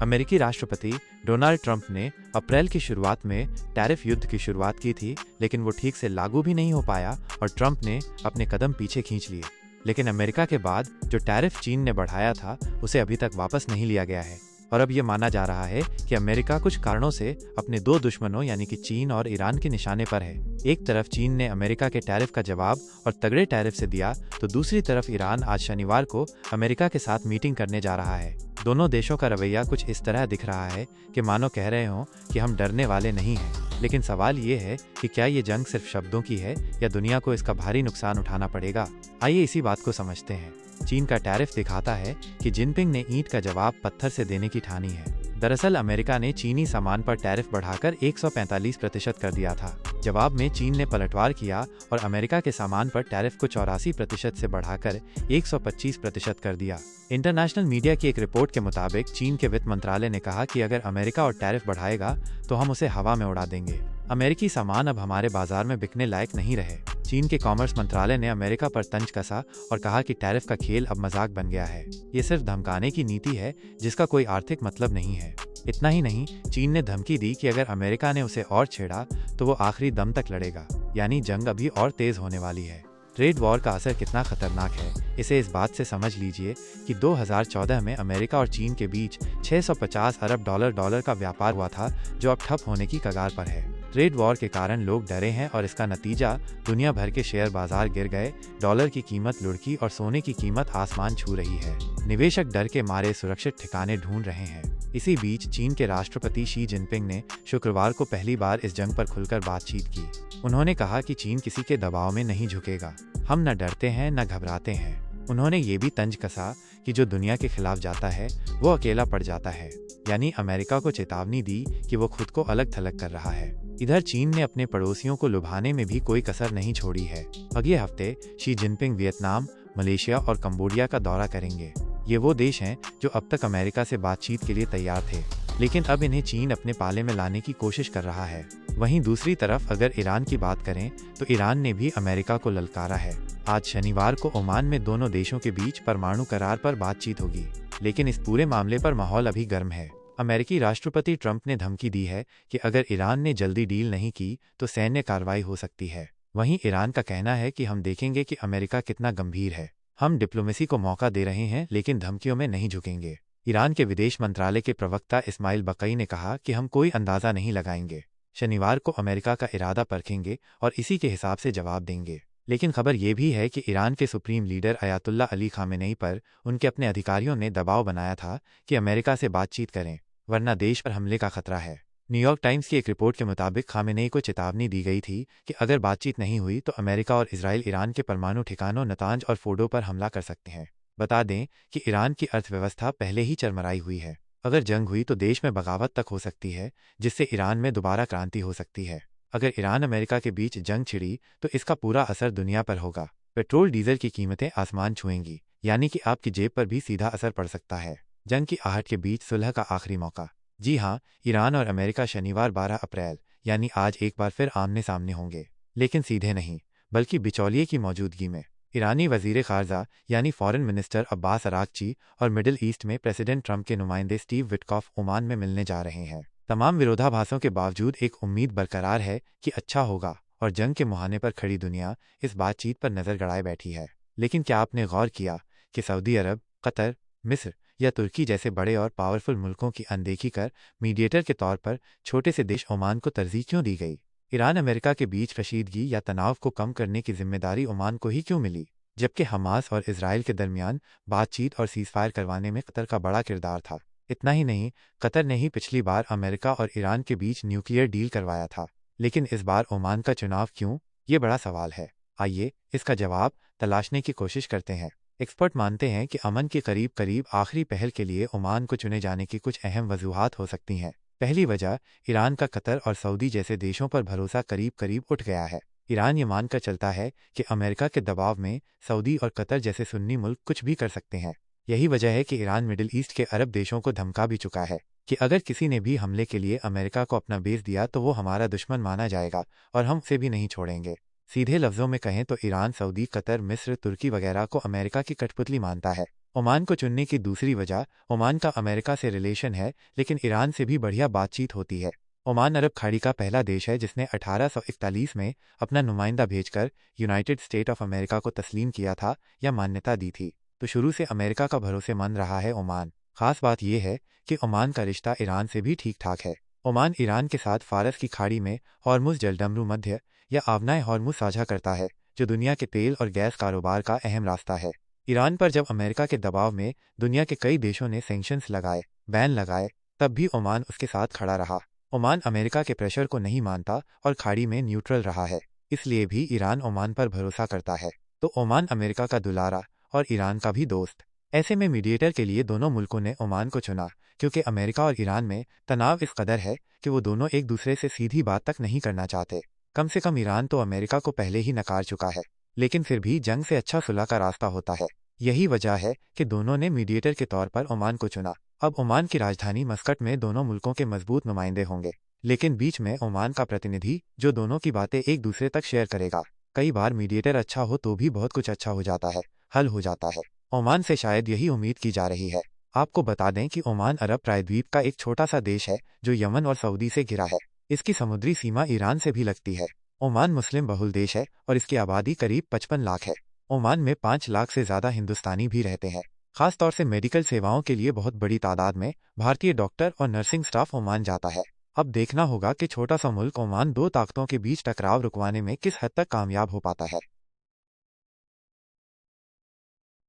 अमेरिकी राष्ट्रपति Donald Trump ने अप्रैल की शुरुआत में टैरिफ युद्ध की शुरुआत की थी, लेकिन वो ठीक से लागू भी नहीं हो पाया और ट्रंप ने अपने कदम पीछे खींच लिए। लेकिन अमेरिका के बाद जो टैरिफ चीन ने बढ़ाया था उसे अभी तक वापस नहीं लिया गया है और अब ये माना जा रहा है कि अमेरिका कुछ कारणों से अपने दो दुश्मनों यानी कि चीन और ईरान के निशाने पर है। एक तरफ चीन ने अमेरिका के टैरिफ का जवाब और तगड़े टैरिफ से दिया, तो दूसरी तरफ ईरान आज शनिवार को अमेरिका के साथ मीटिंग करने जा रहा है। दोनों देशों का रवैया कुछ इस तरह दिख रहा है कि मानो कह रहे हों कि हम डरने वाले नहीं हैं। लेकिन सवाल ये है कि क्या ये जंग सिर्फ शब्दों की है या दुनिया को इसका भारी नुकसान उठाना पड़ेगा। आइए इसी बात को समझते हैं। चीन का टैरिफ दिखाता है कि जिनपिंग ने ईंट का जवाब पत्थर से देने की ठानी है। दरअसल अमेरिका ने चीनी सामान पर टैरिफ बढ़ाकर 145% कर दिया था। जवाब में चीन ने पलटवार किया और अमेरिका के सामान पर टैरिफ को 84% से बढ़ाकर 125% कर दिया। इंटरनेशनल मीडिया की एक रिपोर्ट के मुताबिक चीन के वित्त मंत्रालय ने कहा कि अगर अमेरिका और टैरिफ बढ़ाएगा तो हम उसे हवा में उड़ा देंगे। अमेरिकी सामान अब हमारे बाजार में बिकने लायक नहीं रहे। चीन के कॉमर्स मंत्रालय ने अमेरिका पर तंज कसा और कहा कि टैरिफ का खेल अब मजाक बन गया है। ये सिर्फ धमकाने की नीति है जिसका कोई आर्थिक मतलब नहीं है। इतना ही नहीं, चीन ने धमकी दी कि अगर अमेरिका ने उसे और छेड़ा तो वो आखिरी दम तक लड़ेगा, यानी जंग अभी और तेज होने वाली है। ट्रेड वॉर का असर कितना खतरनाक है इसे इस बात से समझ लीजिए कि 2014 में अमेरिका और चीन के बीच 650 अरब डॉलर का व्यापार हुआ था, जो अब ठप होने की कगार पर है। ट्रेड वॉर के कारण लोग डरे हैं और इसका नतीजा दुनिया भर के शेयर बाजार गिर गए, डॉलर की कीमत लुढ़की और सोने की कीमत आसमान छू रही है। निवेशक डर के मारे सुरक्षित ठिकाने ढूंढ रहे हैं। इसी बीच चीन के राष्ट्रपति शी जिनपिंग ने शुक्रवार को पहली बार इस जंग पर खुलकर बातचीत की। उन्होंने कहा कि चीन किसी के दबाव में नहीं झुकेगा। हम न डरते हैं न घबराते हैं। उन्होंने ये भी तंज कसा कि जो दुनिया के खिलाफ जाता है वो अकेला पड़ जाता है, यानी अमेरिका को चेतावनी दी कि वो खुद को अलग थलग कर रहा है। इधर चीन ने अपने पड़ोसियों को लुभाने में भी कोई कसर नहीं छोड़ी है। अगले हफ्ते शी जिनपिंग वियतनाम, मलेशिया और कंबोडिया का दौरा करेंगे। ये वो देश हैं जो अब तक अमेरिका से बातचीत के लिए तैयार थे, लेकिन अब इन्हें चीन अपने पाले में लाने की कोशिश कर रहा है। वहीं दूसरी तरफ अगर ईरान की बात करें तो ईरान ने भी अमेरिका को ललकारा है। आज शनिवार को ओमान में दोनों देशों के बीच परमाणु करार पर बातचीत होगी, लेकिन इस पूरे मामले पर माहौल अभी गर्म है। अमेरिकी राष्ट्रपति ट्रंप ने धमकी दी है कि अगर ईरान ने जल्दी डील नहीं की तो सैन्य कार्रवाई हो सकती है। वहीं ईरान का कहना है कि हम देखेंगे कि अमेरिका कितना गंभीर है। हम डिप्लोमेसी को मौका दे रहे हैं लेकिन धमकियों में नहीं झुकेंगे। ईरान के विदेश मंत्रालय के प्रवक्ता इस्माइल बकई ने कहा कि हम कोई अंदाजा नहीं लगाएंगे। शनिवार को अमेरिका का इरादा परखेंगे और इसी के हिसाब से जवाब देंगे। लेकिन खबर ये भी है कि ईरान के supreme leader Ayatollah Ali Khamenei पर उनके अपने अधिकारियों ने दबाव बनाया था कि अमेरिका से बातचीत करें, वरना देश पर हमले का खतरा है। न्यूयॉर्क टाइम्स की एक रिपोर्ट के मुताबिक खामेनेई को चेतावनी दी गई थी कि अगर बातचीत नहीं हुई तो अमेरिका और इजराइल ईरान के परमाणु ठिकानों नतांज और फोर्डो पर हमला कर सकते हैं। बता दें कि ईरान की अर्थव्यवस्था पहले ही चरमराई हुई है। अगर जंग हुई तो देश में बगावत तक हो सकती है, जिससे ईरान में दोबारा क्रांति हो सकती है। अगर ईरान अमेरिका के बीच जंग छिड़ी तो इसका पूरा असर दुनिया पर होगा। पेट्रोल डीजल की कीमतें आसमान छुएंगी, यानी कि आपकी जेब पर भी सीधा असर पड़ सकता है। जंग की आहट के बीच सुलह का आखिरी मौका। जी हाँ, ईरान और अमेरिका शनिवार 12 अप्रैल यानी आज एक बार फिर आमने सामने होंगे, लेकिन सीधे नहीं बल्कि बिचौलिए की मौजूदगी में। ईरानी वजीर खारजा यानी फॉरेन मिनिस्टर अब्बास अरागची और मिडिल ईस्ट में प्रेसिडेंट ट्रंप के नुमाइंदे स्टीव विटकॉफ ओमान में मिलने जा रहे हैं। तमाम विरोधाभासों के बावजूद एक उम्मीद बरकरार है कि अच्छा होगा और जंग के मुहाने पर खड़ी दुनिया इस बातचीत पर नजर गड़ाए बैठी है। लेकिन क्या आपने गौर किया कि सऊदी अरब, कतर, मिस्र या तुर्की जैसे बड़े और पावरफुल मुल्कों की अनदेखी कर मीडिएटर के तौर पर छोटे से देश ओमान को तरजीह क्यों दी गई? ईरान अमेरिका के बीच कशीदगी या तनाव को कम करने की जिम्मेदारी ओमान को ही क्यों मिली, जबकि हमास और इजराइल के दरमियान बातचीत और सीजफायर करवाने में कतर का बड़ा किरदार था। इतना ही नहीं, कतर ने ही पिछली बार अमेरिका और ईरान के बीच न्यूक्लियर डील करवाया था, लेकिन इस बार ओमान का चुनाव क्यों, ये बड़ा सवाल है। आइए इसका जवाब तलाशने की कोशिश करते हैं। एक्सपर्ट मानते हैं कि अमन के करीब करीब आखिरी पहल के लिए ओमान को चुने जाने की कुछ अहम वजूहात हो सकती हैं। पहली वजह, ईरान का कतर और सऊदी जैसे देशों पर भरोसा करीब करीब उठ गया है। ईरान ये मानकर चलता है कि अमेरिका के दबाव में सऊदी और कतर जैसे सुन्नी मुल्क कुछ भी कर सकते हैं। यही वजह है कि ईरान मिडिल ईस्ट के अरब देशों को धमका भी चुका है कि अगर किसी ने भी हमले के लिए अमेरिका को अपना बेस दिया तो वो हमारा दुश्मन माना जाएगा और हम उसे भी नहीं छोड़ेंगे। सीधे लफ्जों में कहें तो ईरान सऊदी, कतर, मिस्र, तुर्की वगैरह को अमेरिका की कठपुतली मानता है। ओमान को चुनने की दूसरी वजह ओमान का अमेरिका से रिलेशन है, लेकिन ईरान से भी बढ़िया बातचीत होती है। ओमान अरब खाड़ी का पहला देश है जिसने 1841 में अपना नुमाइंदा भेजकर यूनाइटेड स्टेट ऑफ अमेरिका को तस्लीम किया था या मान्यता दी थी। तो शुरू से अमेरिका का भरोसेमंद रहा है ओमान। खास बात यह है कि ओमान का रिश्ता ईरान से भी ठीक ठाक है। ओमान ईरान के साथ फारस की खाड़ी में हॉर्मुज़ जलडमरू मध्य या आबनाए हॉर्मुज़ साझा करता है, जो दुनिया के तेल और गैस कारोबार का अहम रास्ता है। ईरान पर जब अमेरिका के दबाव में दुनिया के कई देशों ने सैंक्शंस लगाए, बैन लगाए, तब भी ओमान उसके साथ खड़ा रहा। ओमान अमेरिका के प्रेशर को नहीं मानता और खाड़ी में न्यूट्रल रहा है, इसलिए भी ईरान ओमान पर भरोसा करता है। तो ओमान अमेरिका का दुलारा और ईरान का भी दोस्त। ऐसे में मीडिएटर के लिए दोनों मुल्कों ने ओमान को चुना, क्योंकि अमेरिका और ईरान में तनाव इस कदर है कि वो दोनों एक दूसरे से सीधी बात तक नहीं करना चाहते। कम से कम ईरान तो अमेरिका को पहले ही नकार चुका है, लेकिन फिर भी जंग से अच्छा सुलह का रास्ता होता है। यही वजह है कि दोनों ने मीडिएटर के तौर पर ओमान को चुना। अब ओमान की राजधानी मस्कट में दोनों मुल्कों के मजबूत नुमाइंदे होंगे, लेकिन बीच में ओमान का प्रतिनिधि जो दोनों की बातें एक दूसरे तक शेयर करेगा। कई बार मीडिएटर अच्छा हो तो भी बहुत कुछ अच्छा हो जाता है, हल हो जाता है। ओमान से शायद यही उम्मीद की जा रही है। आपको बता दें कि ओमान अरब प्रायद्वीप का एक छोटा सा देश है जो यमन और सऊदी से घिरा है। इसकी समुद्री सीमा ईरान से भी लगती है। ओमान मुस्लिम बहुल देश है और इसकी आबादी करीब 55 लाख है। ओमान में 5 लाख से ज़्यादा हिंदुस्तानी भी रहते हैं। खास तौर से मेडिकल सेवाओं के लिए बहुत बड़ी तादाद में भारतीय डॉक्टर और नर्सिंग स्टाफ ओमान जाता है। अब देखना होगा कि छोटा सा मुल्क ओमान दो ताकतों के बीच टकराव रुकवाने में किस हद तक कामयाब हो पाता है।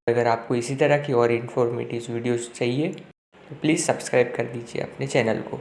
अगर आपको इसी तरह की और इन्फॉर्मेटिव वीडियोस चाहिए तो प्लीज़ सब्सक्राइब कर दीजिए अपने चैनल को।